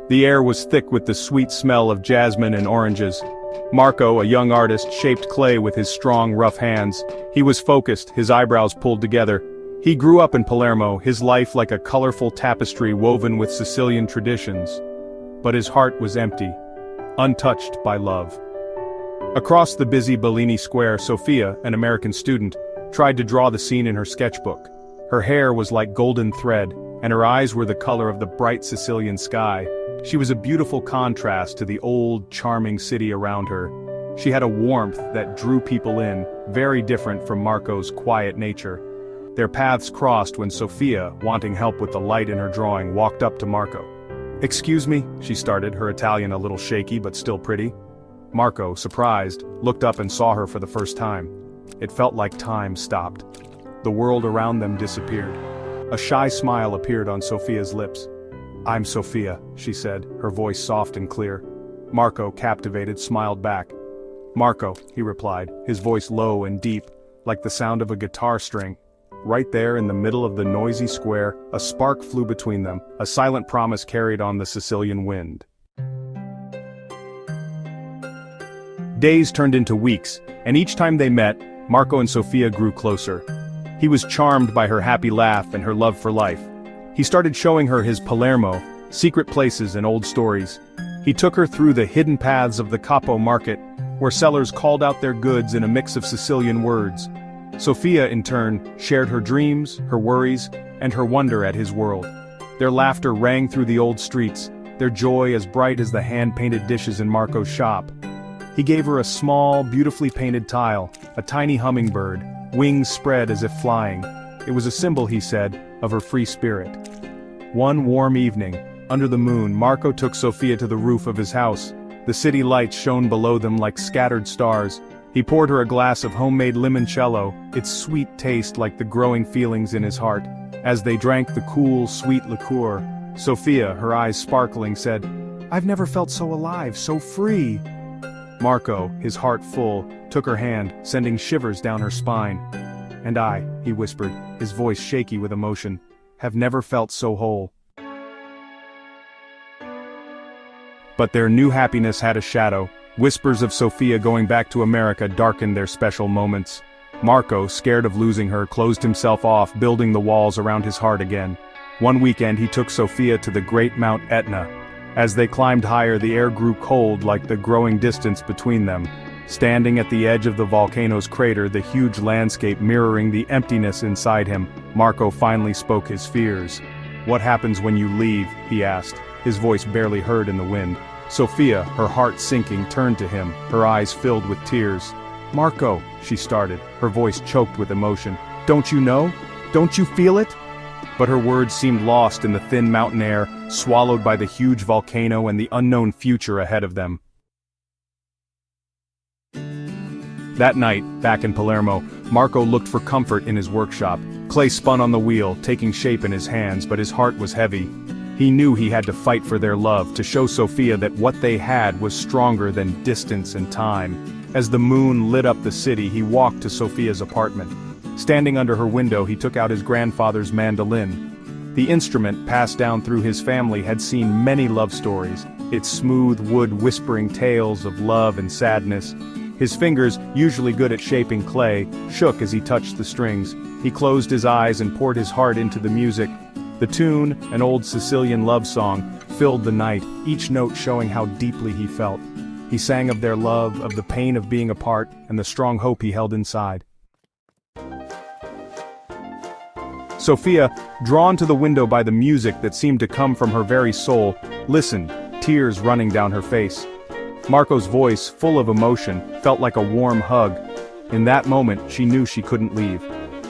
The air was thick with the sweet smell of jasmine and oranges. Marco, a young artist, shaped clay with his strong, rough hands. He was focused, his eyebrows pulled together. He grew up in Palermo, his life like a colorful tapestry woven with Sicilian traditions. But his heart was empty, untouched by love. Across the busy Bellini square, Sofia, an American student, tried to draw the scene in her sketchbook. Her hair was like golden thread, and her eyes were the color of the bright Sicilian sky. She was a beautiful contrast to the old, charming city around her. She had a warmth that drew people in, very different from Marco's quiet nature. Their paths crossed when Sofia, wanting help with the light in her drawing, walked up to Marco. "Excuse me," she started, her Italian a little shaky but still pretty. Marco, surprised, looked up and saw her for the first time. It felt like time stopped. The world around them disappeared. A shy smile appeared on Sofia's lips. "I'm Sofia," she said, her voice soft and clear. Marco, captivated, smiled back. "Marco," he replied, his voice low and deep, like the sound of a guitar string. Right there in the middle of the noisy square, a spark flew between them, a silent promise carried on the Sicilian wind. Days turned into weeks, and each time they met, Marco and Sofia grew closer. He was charmed by her happy laugh and her love for life. He started showing her his Palermo, secret places and old stories. He took her through the hidden paths of the Capo market, where sellers called out their goods in a mix of Sicilian words. Sofia, in turn, shared her dreams, her worries, and her wonder at his world. Their laughter rang through the old streets, their joy as bright as the hand-painted dishes in Marco's shop. He gave her a small, beautifully painted tile, a tiny hummingbird, wings spread as if flying. It was a symbol, he said, of her free spirit. One warm evening, under the moon, Marco took Sofia to the roof of his house. The city lights shone below them like scattered stars. He poured her a glass of homemade limoncello, its sweet taste like the growing feelings in his heart. As they drank the cool, sweet liqueur, Sofia, her eyes sparkling, said, "I've never felt so alive, so free." Marco, his heart full, took her hand, sending shivers down her spine. "And I," he whispered, his voice shaky with emotion, "have never felt so whole." But their new happiness had a shadow. Whispers of Sofia going back to America darkened their special moments. Marco, scared of losing her, closed himself off, building the walls around his heart again. One weekend he took Sofia to the great Mount Etna. As they climbed higher, the air grew cold like the growing distance between them. Standing at the edge of the volcano's crater, the huge landscape mirroring the emptiness inside him, Marco finally spoke his fears. "What happens when you leave?" he asked, his voice barely heard in the wind. Sofia, her heart sinking, turned to him, her eyes filled with tears. "Marco," she started, her voice choked with emotion. "Don't you know? Don't you feel it?" But her words seemed lost in the thin mountain air, swallowed by the huge volcano and the unknown future ahead of them. That night, back in Palermo, Marco looked for comfort in his workshop. Clay spun on the wheel, taking shape in his hands, but his heart was heavy. He knew he had to fight for their love, to show Sofia that what they had was stronger than distance and time. As the moon lit up the city, he walked to Sofia's apartment. Standing under her window, he took out his grandfather's mandolin. The instrument, passed down through his family, had seen many love stories, its smooth wood whispering tales of love and sadness. His fingers, usually good at shaping clay, shook as he touched the strings. He closed his eyes and poured his heart into the music. The tune, an old Sicilian love song, filled the night, each note showing how deeply he felt. He sang of their love, of the pain of being apart, and the strong hope he held inside. Sofia, drawn to the window by the music that seemed to come from her very soul, listened, tears running down her face. Marco's voice, full of emotion, felt like a warm hug. In that moment, she knew she couldn't leave.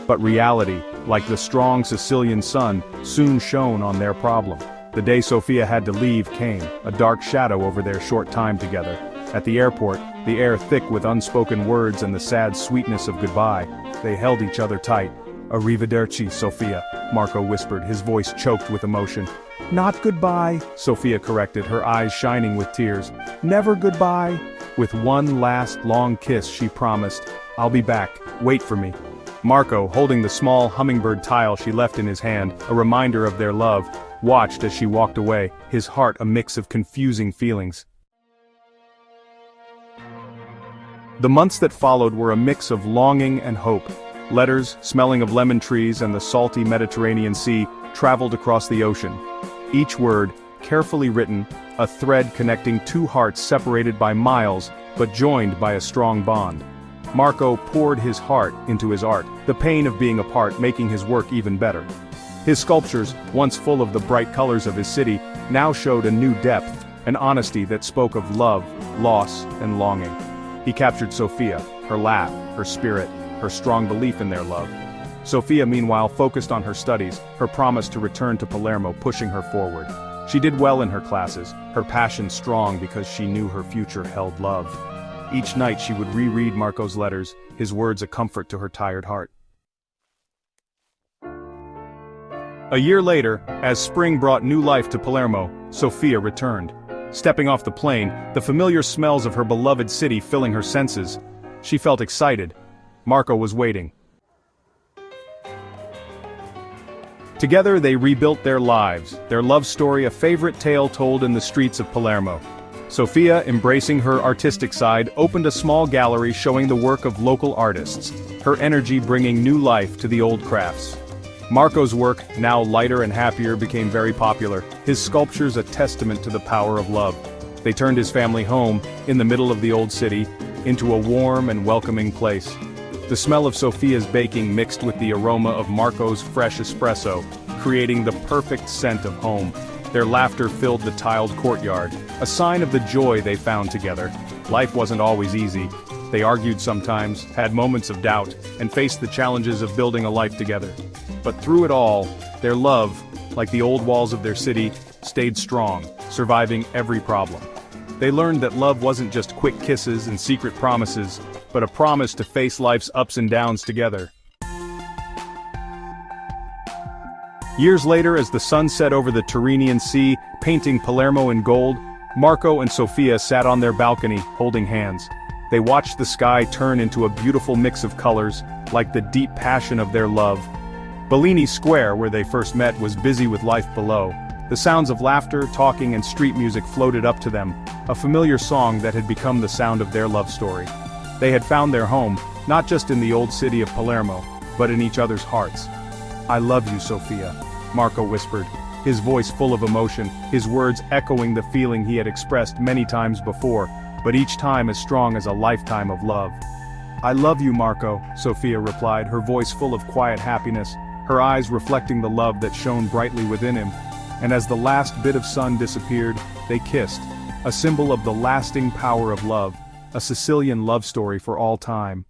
But reality, like the strong Sicilian sun, soon shone on their problem. The day Sofia had to leave came, a dark shadow over their short time together. At the airport, the air thick with unspoken words and the sad sweetness of goodbye, they held each other tight. "Arrivederci, Sofia," Marco whispered, his voice choked with emotion. "Not goodbye," Sofia corrected, her eyes shining with tears. "Never goodbye." With one last long kiss she promised, "I'll be back, wait for me." Marco, holding the small hummingbird tile she left in his hand, a reminder of their love, watched as she walked away, his heart a mix of confusing feelings. The months that followed were a mix of longing and hope. Letters, smelling of lemon trees and the salty Mediterranean Sea, traveled across the ocean. Each word, carefully written, a thread connecting two hearts separated by miles, but joined by a strong bond. Marco poured his heart into his art, the pain of being apart making his work even better. His sculptures, once full of the bright colors of his city, now showed a new depth, an honesty that spoke of love, loss, and longing. He captured Sofia, her laugh, her spirit, her strong belief in their love. Sofia meanwhile focused on her studies, her promise to return to Palermo pushing her forward. She did well in her classes, her passion strong because she knew her future held love. Each night she would reread Marco's letters, his words a comfort to her tired heart. A year later, as spring brought new life to Palermo, Sofia returned. Stepping off the plane, the familiar smells of her beloved city filling her senses. She felt excited. Marco was waiting. Together they rebuilt their lives, their love story a favorite tale told in the streets of Palermo. Sofia, embracing her artistic side, opened a small gallery showing the work of local artists, her energy bringing new life to the old crafts. Marco's work, now lighter and happier, became very popular, his sculptures a testament to the power of love. They turned his family home, in the middle of the old city, into a warm and welcoming place. The smell of Sofia's baking mixed with the aroma of Marco's fresh espresso, creating the perfect scent of home. Their laughter filled the tiled courtyard, a sign of the joy they found together. Life wasn't always easy. They argued sometimes, had moments of doubt, and faced the challenges of building a life together. But through it all, their love, like the old walls of their city, stayed strong, surviving every problem. They learned that love wasn't just quick kisses and secret promises, but a promise to face life's ups and downs together. Years later, as the sun set over the Tyrrhenian Sea, painting Palermo in gold, Marco and Sofia sat on their balcony, holding hands. They watched the sky turn into a beautiful mix of colors, like the deep passion of their love. Bellini Square, where they first met, was busy with life below. The sounds of laughter, talking, and street music floated up to them, a familiar song that had become the sound of their love story. They had found their home, not just in the old city of Palermo, but in each other's hearts. "I love you, Sofia," Marco whispered, his voice full of emotion, his words echoing the feeling he had expressed many times before, but each time as strong as a lifetime of love. "I love you, Marco," Sofia replied, her voice full of quiet happiness, her eyes reflecting the love that shone brightly within him. And as the last bit of sun disappeared, they kissed, a symbol of the lasting power of love, a Sicilian love story for all time.